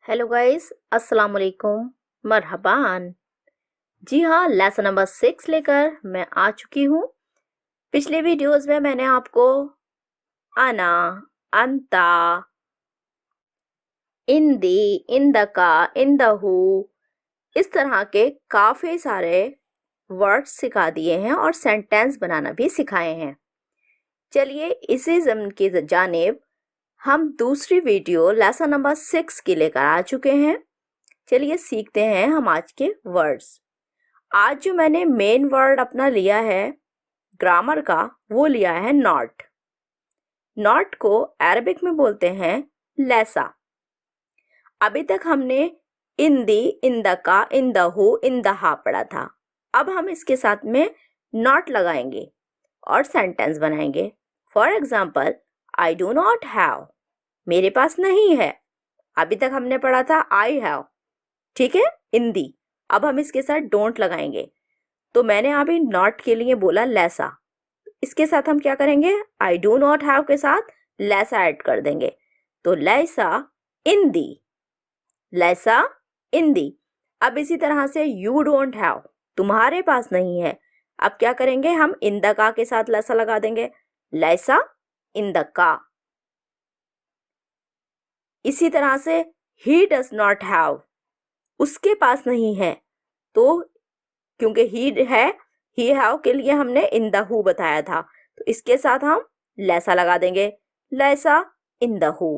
Hello guys, अस्सलाम वालेकुम, मरहबान। जी हाँ, लेसन नंबर 6 लेकर मैं आ चुकी हूँ। पिछले वीडियोस में मैंने आपको अना, अंता, इंदी, इंदका, इंदहू इस तरह के काफ़ी सारे वर्ड्स सिखा दिए हैं और सेंटेंस बनाना भी सिखाए हैं। चलिए इसी ज़मन की जानिब हम दूसरी वीडियो लेसन नंबर 6 की लेकर आ चुके हैं। चलिए सीखते हैं हम आज के वर्ड्स। आज जो मैंने मेन वर्ड अपना लिया है ग्रामर का, वो लिया है नॉट। नॉट को अरबिक में बोलते हैं लैसा। अभी तक हमने इंदी, इंदका, इंदहू, इंदहा पढ़ा था। अब हम इसके साथ में नॉट लगाएंगे और सेंटेंस बनाएंगे। For example, I do not have, मेरे पास नहीं है। अभी तक हमने पढ़ा था आई हैव, ठीक है, इंदी। अब हम इसके साथ डोंट लगाएंगे। तो मैंने अभी नॉट के लिए बोला लैसा, इसके साथ हम क्या करेंगे, आई डू नॉट हैव के साथ लैसा ऐड कर देंगे। तो लैसा इंदी, लैसा इंदी। अब इसी तरह से यू डोंट हैव, तुम्हारे पास नहीं है। अब क्या करेंगे, हम इंदका के साथ लैसा लगा देंगे, लैसा इंदका। इसी तरह से ही डज नॉट हैव, उसके पास नहीं है। तो क्योंकि ही है, ही हैव के लिए हमने इन द हु बताया था, तो इसके साथ हम लैसा लगा देंगे, लैसा इन द हु।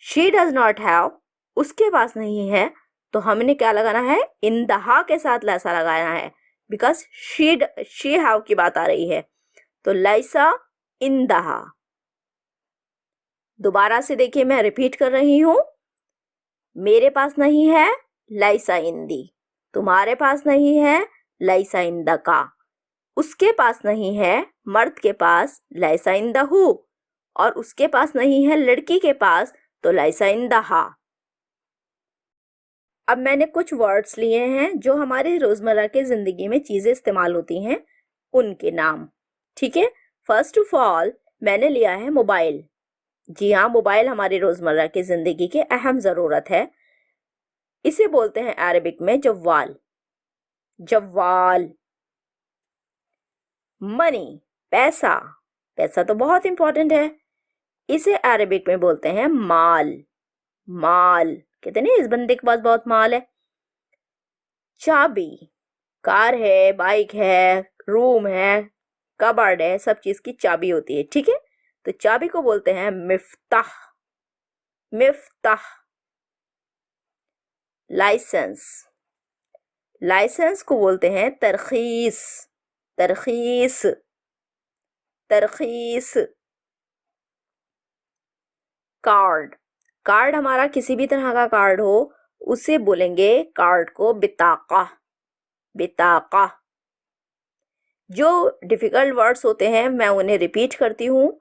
शी डज नॉट हैव, उसके पास नहीं है, तो हमने क्या लगाना है, इन द हा के साथ लैसा लगाना है, बिकॉज शी हैव की बात आ रही है। तो लैसा इन द हा। दोबारा से देखिए, मैं रिपीट कर रही हूं। मेरे पास नहीं है, लैसा इन दी। तुम्हारे पास नहीं है, लैसा इन द का। उसके पास नहीं है, मर्द के पास, लैसा इन द हु। और उसके पास नहीं है, लड़की के पास, तो लैसा इन द हा। अब मैंने कुछ वर्ड्स लिए हैं जो हमारी रोजमर्रा की जिंदगी में चीजें इस्तेमाल होती हैं, उनके नाम, ठीक है। फर्स्ट ऑफ ऑल मैंने लिया है मोबाइल। जी हाँ, मोबाइल हमारी रोजमर्रा की जिंदगी की अहम जरूरत है। इसे बोलते हैं अरबिक में जव्वाल, जव्वाल। मनी, पैसा, पैसा तो बहुत इंपॉर्टेंट है। इसे अरबिक में बोलते हैं माल, माल। कहते नहीं, इस बंदे के पास बहुत माल है। चाबी, कार है, बाइक है, रूम है, कबर्ड है, सब चीज की चाबी होती है, ठीक है। तो चाबी को बोलते हैं मिफ्ताह, मिफ्ताह। लाइसेंस, लाइसेंस को बोलते हैं तरखीस, तरखीस, तरखीस। कार्ड, कार्ड हमारा किसी भी तरह का कार्ड हो, उसे बोलेंगे कार्ड को बिताका, बिताका। जो डिफिकल्ट वर्ड्स होते हैं मैं उन्हें रिपीट करती हूँ,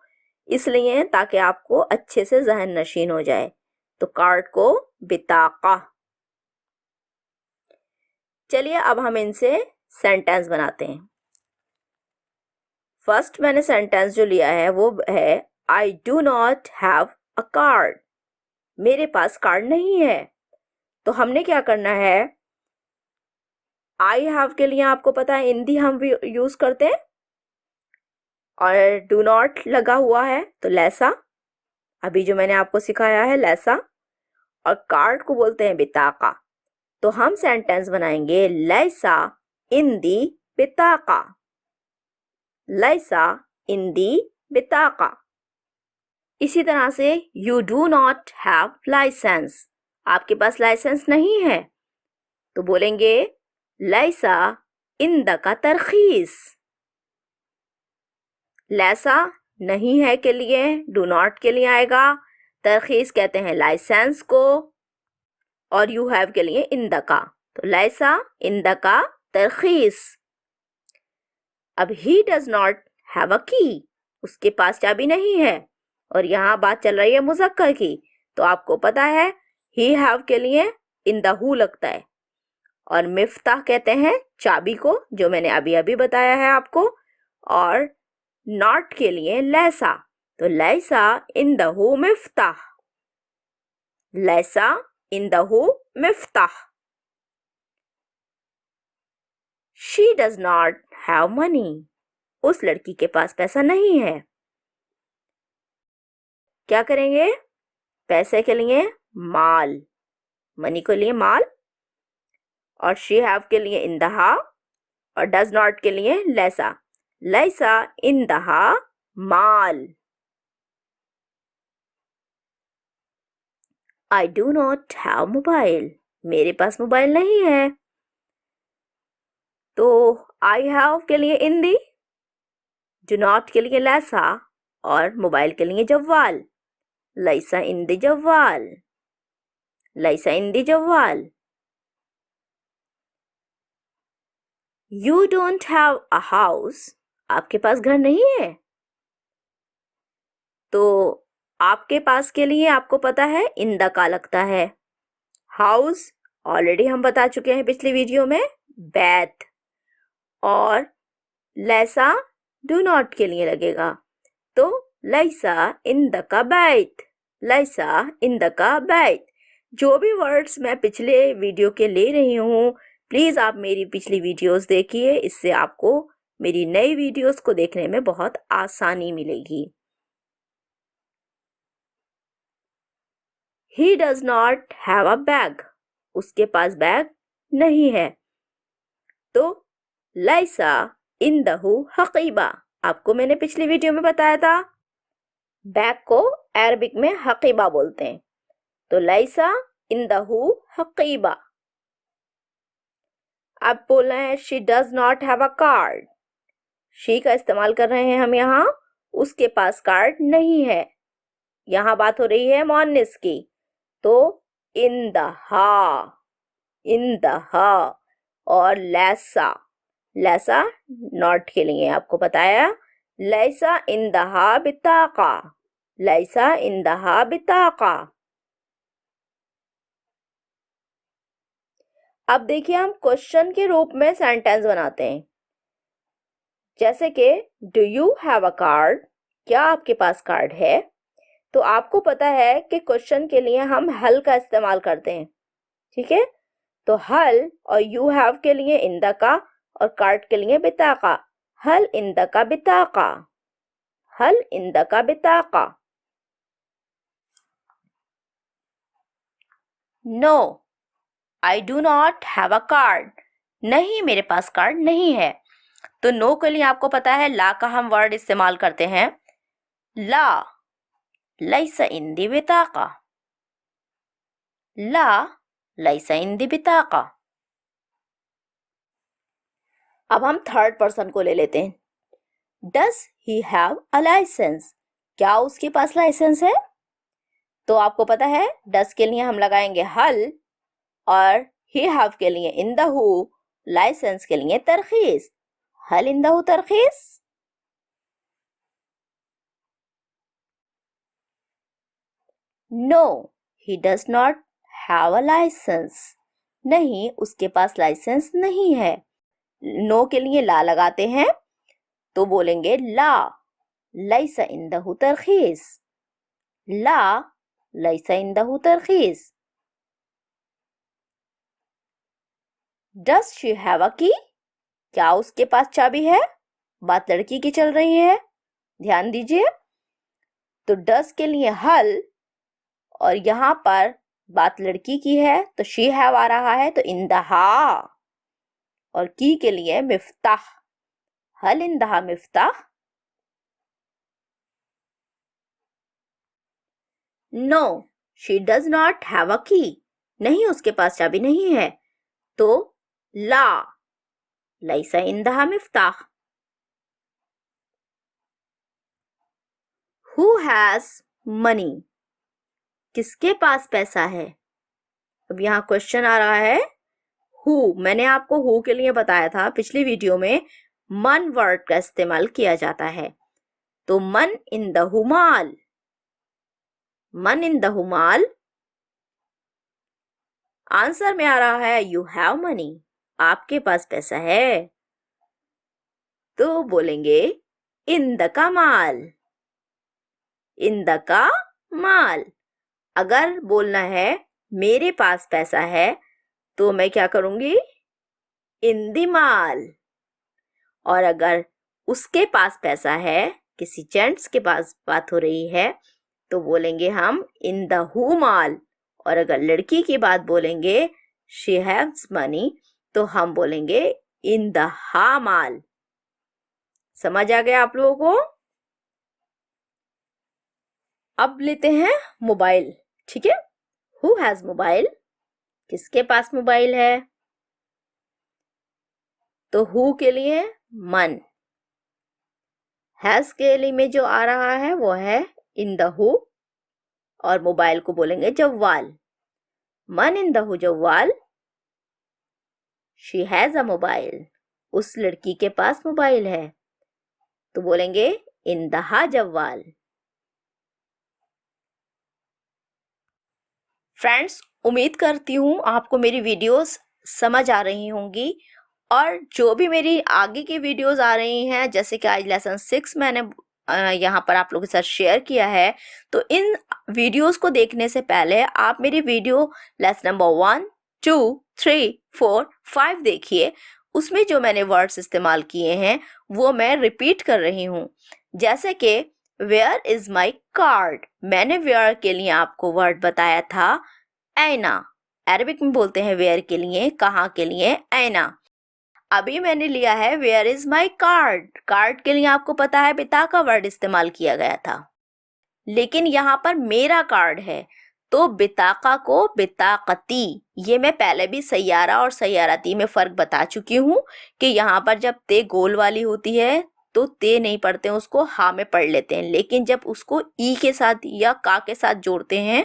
इसलिए ताकि आपको अच्छे से जहन नशीन हो जाए। तो कार्ड को बिताका। चलिए अब हम इनसे सेंटेंस बनाते हैं। फर्स्ट मैंने सेंटेंस जो लिया है वो है आई do not have a card, मेरे पास कार्ड नहीं है। तो हमने क्या करना है, आई हैव के लिए आपको पता है हिंदी हम यूज करते हैं, और डू नॉट लगा हुआ है तो लैसा, अभी जो मैंने आपको सिखाया है लैसा। और कार्ड को बोलते हैं बिताका। तो हम सेंटेंस बनाएंगे लैसा इन दी बिताका, लैसा इन दी बिताका। इसी तरह से you do not have license, आपके पास लाइसेंस नहीं है, तो बोलेंगे लैसा इन द का तरखीस। लैसा नहीं है के लिए डू नॉट के लिए आएगा, तरखीस कहते हैं लाइसेंस को, और यू हैव के लिए इन द का। तो लैसा इन द का तरखीस। अब ही डज नॉट हैव अ की, उसके पास चाबी नहीं है, और यहाँ बात चल रही है मुज़क्कर की, तो आपको पता है ही हैव के लिए इन द हु लगता है, और मिफ्ताह कहते हैं चाबी को, जो मैंने अभी अभी बताया है आपको। और नॉट के लिए लैसा, तो लैसा इन द हु मिफ्ताह, लैसा इंदहु मिफ्ताह। She does not have money. उस लड़की के पास पैसा नहीं है। क्या करेंगे? पैसे के लिए माल, मनी के लिए माल, और शी हैव के लिए इंदहा, और डज नॉट के लिए लैसा। लैसा इंदहा माल। I do not have mobile. मेरे पास मोबाइल नहीं है। तो आई हैव के लिए इंदी, डू नॉट के लिए लैसा, और मोबाइल के लिए जव्वाल। लैसा इंदी जव्वाल। लैसा इंदी जव्वाल। You don't have a house. आपके पास घर नहीं है। तो आपके पास के लिए आपको पता है इंदा का लगता है। हाउस ऑलरेडी हम बता चुके हैं पिछली वीडियो में, बैत। और लैसा डू नॉट के लिए लगेगा। तो लैसा इंदा का बैत। लैसा इंदा का बैत। जो भी वर्ड्स मैं पिछले वीडियो के ले रही हूँ, प्लीज़ आप मेरी पिछली वीडियोस देखिए। इससे आपको मेरी नई वीडियोस को देखने में बहुत आसानी मिलेगी। He does not have a bag. उसके पास बैग नहीं है। तो लैसा इंदहु हकीबा। आपको मैंने पिछली वीडियो में बताया था, बैग को अरबिक में हकीबा बोलते हैं। तो लैसा इंदहु हकीबा। अब बोल रहे हैं she does not have a card. She का इस्तेमाल कर रहे हैं हम यहाँ। उसके पास कार्ड नहीं है। यहाँ बात हो रही है मुअन्निस की। तो इंदहा, इंदहा। और लैसा, लैसा नॉट के लिए आपको बताया। लैसा इंदहा बिताका। लैसा इंदहा बिताका। अब देखिए हम क्वेश्चन के रूप में सेंटेंस बनाते हैं। जैसे कि do you have a card. क्या आपके पास कार्ड है? तो आपको पता है कि क्वेश्चन के लिए हम हल का इस्तेमाल करते हैं। ठीक है, तो हल और यू हैव के लिए इंदा का, और कार्ड के लिए बिताका। हल इंदा का बिताका। हल इंदा का बिताका। No I do not have a card. नहीं, मेरे पास कार्ड नहीं है। तो नो के लिए आपको पता है ला का हम वर्ड इस्तेमाल करते हैं। ला लैसा इंदी बिताका। ला लैसा इंदी बिताका। अब हम थर्ड पर्सन को ले लेते हैं। Does he have a license. क्या उसके पास लाइसेंस है? तो आपको पता है डज के लिए हम लगाएंगे हल, और ही हैव के लिए इंदहु, लाइसेंस के लिए तरखीस। हल इंदहु तरखीस। No he does not have a licence. नहीं, उसके पास लाइसेंस नहीं है। नो के लिए ला लगाते हैं, तो बोलेंगे ला लैसा इंदहु तरखीस। ला लैसा इंदहु तरखीस। डज शी हैव अ की। क्या उसके पास चाबी है? बात लड़की की चल रही है, ध्यान दीजिए। तो डज के लिए हल, और यहाँ पर बात लड़की की है तो शी हैव आ रहा है, तो इंदहा। और की के लिए मिफ्ताह। हल इंदहा मिफ्ताह। No she does not have a key. नहीं, उसके पास चाबी नहीं है। तो ला लैसा इंदहा मिफ्ताह। Who has money. किसके पास पैसा है? अब यहाँ क्वेश्चन आ रहा है हु। मैंने आपको हु के लिए बताया था पिछली वीडियो में, मन वर्ड का इस्तेमाल किया जाता है। तो मन इंदहु माल। मन इंदहु माल। आंसर में आ रहा है यू हैव मनी। आपके पास पैसा है। तो बोलेंगे इंद का माल। इंद का माल। अगर बोलना है मेरे पास पैसा है तो मैं क्या करूंगी, इन द माल। और अगर उसके पास पैसा है, किसी जेंट्स के पास बात हो रही है, तो बोलेंगे हम इन द हु माल। और अगर लड़की की बात बोलेंगे शी हैव्स मनी, तो हम बोलेंगे इन द हा माल। समझ आ गया आप लोगों को? अब लेते हैं मोबाइल। ठीक है, हु हैज मोबाइल, किसके पास मोबाइल है? तो हु के लिए मन, हैज के लिए में जो आ रहा है वो है इन द हु, और मोबाइल को बोलेंगे जव्वाल। मन इन द हु जव्वाल, शी हैज अ मोबाइल, उस लड़की के पास मोबाइल है, तो बोलेंगे इन द हा जव्वाल। फ्रेंड्स, उम्मीद करती हूँ आपको मेरी वीडियोस समझ आ रही होंगी, और जो भी मेरी आगे की वीडियोस आ रही हैं, जैसे कि आज लेसन 6 मैंने यहाँ पर आप लोगों के साथ शेयर किया है, तो इन वीडियोस को देखने से पहले आप मेरी वीडियो लेसन नंबर 1, 2, 3, 4, 5 देखिए। उसमें जो मैंने वर्ड्स इस्तेमाल किए हैं वो मैं रिपीट कर रही हूँ। जैसे कि वेयर इज माई कार्ड, मैंने वेयर के लिए आपको वर्ड बताया था ऐना। अरबिक में बोलते हैं वेयर के लिए, कहाँ के लिए, ऐना। अभी मैंने लिया है where is my card, card के लिए आपको पता है बिता का वर्ड इस्तेमाल किया गया था, लेकिन यहाँ पर मेरा कार्ड है, तो बिताका को बिताकती। ये मैं पहले भी सैयारा और सैयारती में फर्क बता चुकी हूँ कि यहाँ पर जब ते गोल वाली होती है तो ते नहीं पढ़ते हैं, उसको हा में पढ़ लेते हैं, लेकिन जब उसको ई के साथ या का के साथ जोड़ते हैं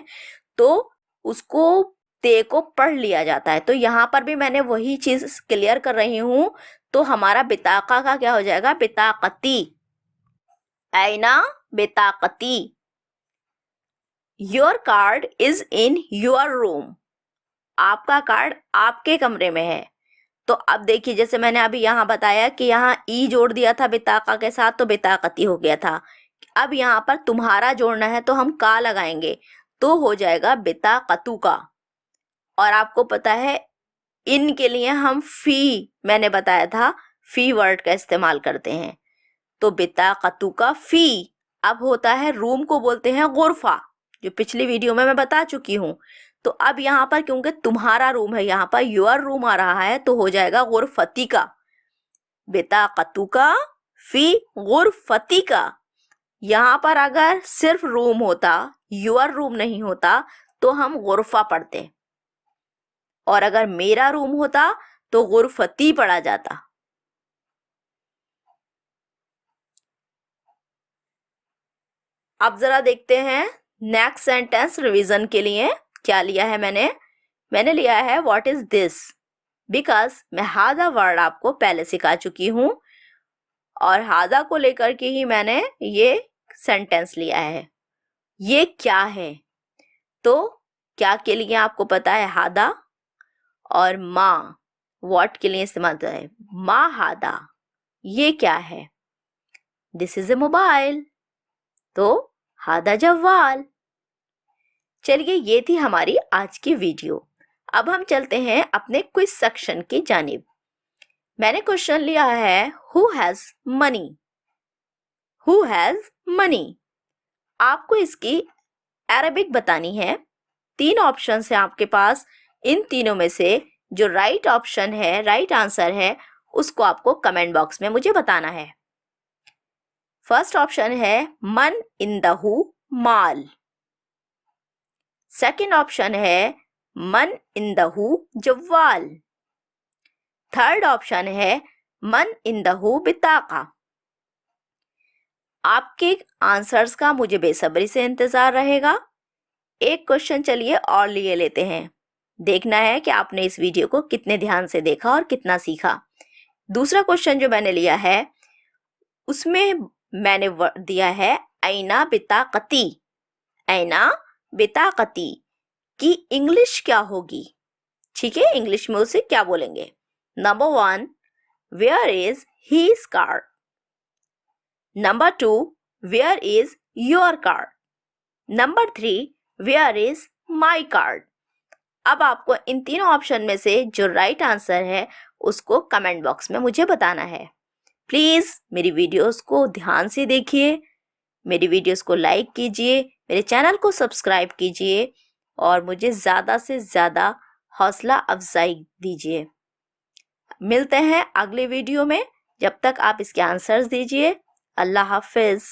तो उसको ते को पढ़ लिया जाता है। तो यहाँ पर भी मैंने वही चीज क्लियर कर रही हूँ। तो हमारा बिताका का क्या हो जाएगा, बिताकती, ऐना बिताकती। Your card is in your room, आपका कार्ड आपके कमरे में है। तो अब देखिए, जैसे मैंने अभी यहाँ बताया कि यहाँ ई जोड़ दिया था बिताका के साथ, तो बिताकती हो गया था। अब यहाँ पर तुम्हारा जोड़ना है तो हम का लगाएंगे, तो हो जाएगा बिताकतू का। और आपको पता है इन के लिए हम फी, मैंने बताया था फी वर्ड का इस्तेमाल करते हैं, तो बिताकतू का फी। अब होता है रूम को बोलते हैं गुरफा, जो पिछली वीडियो में मैं बता चुकी हूँ। तो अब यहाँ पर क्योंकि तुम्हारा रूम है, यहाँ पर योर रूम आ रहा है, तो हो जाएगा गुरफती का, बिताकतू का फी गुरफती का। यहाँ पर अगर सिर्फ रूम होता, योर रूम नहीं होता, तो हम गुरफा पढ़ते, और अगर मेरा रूम होता तो गुरफती पढ़ा जाता। अब जरा देखते हैं नेक्स्ट सेंटेंस रिवीजन के लिए क्या लिया है मैंने लिया है व्हाट इज दिस, बिकॉज मैं हादा वर्ड आपको पहले सिखा चुकी हूँ, और हादा को लेकर के ही मैंने ये सेंटेंस लिया है। ये क्या है, तो क्या के लिए आपको पता है हादा, और माँ व्हाट के लिए इस्तेमाल होता है, माँ हादा, ये क्या है, दिस इज ए मोबाइल, तो हादा जव्वाल। चलिए, ये थी हमारी आज की वीडियो। अब हम चलते हैं अपने क्विज सेक्शन की जानिब। मैंने क्वेश्चन लिया है who has money, who has money. आपको इसकी अरबिक बतानी है। 3 ऑप्शन है आपके पास, इन तीनों में से जो राइट ऑप्शन है, राइट आंसर है, उसको आपको कमेंट बॉक्स में मुझे बताना है। फर्स्ट ऑप्शन है मन इन द हु माल, सेकंड ऑप्शन है मन इन द हु जव्वाल, थर्ड ऑप्शन है मन इन द हु बिताका। आपके आंसर्स का मुझे बेसब्री से इंतजार रहेगा। एक क्वेश्चन चलिए और लिए लेते हैं, देखना है कि आपने इस वीडियो को कितने ध्यान से देखा और कितना सीखा। दूसरा क्वेश्चन जो मैंने लिया है उसमें मैंने दिया है ऐना बिताकती, ऐना बिताकती की इंग्लिश क्या होगी। ठीक है, इंग्लिश में उसे क्या बोलेंगे। Number 1, where is his car. Number 2, where is your car. Number 3, where is my card. अब आपको इन तीनों ऑप्शन में से जो राइट आंसर है उसको कमेंट बॉक्स में मुझे बताना है। प्लीज़ मेरी वीडियोस को ध्यान से देखिए, मेरी वीडियोस को लाइक कीजिए, मेरे चैनल को सब्सक्राइब कीजिए और मुझे ज़्यादा से ज़्यादा हौसला अफजाई दीजिए। मिलते हैं अगले वीडियो में, जब तक आप इसके आंसर्स दीजिए। अल्लाह हाफिज़।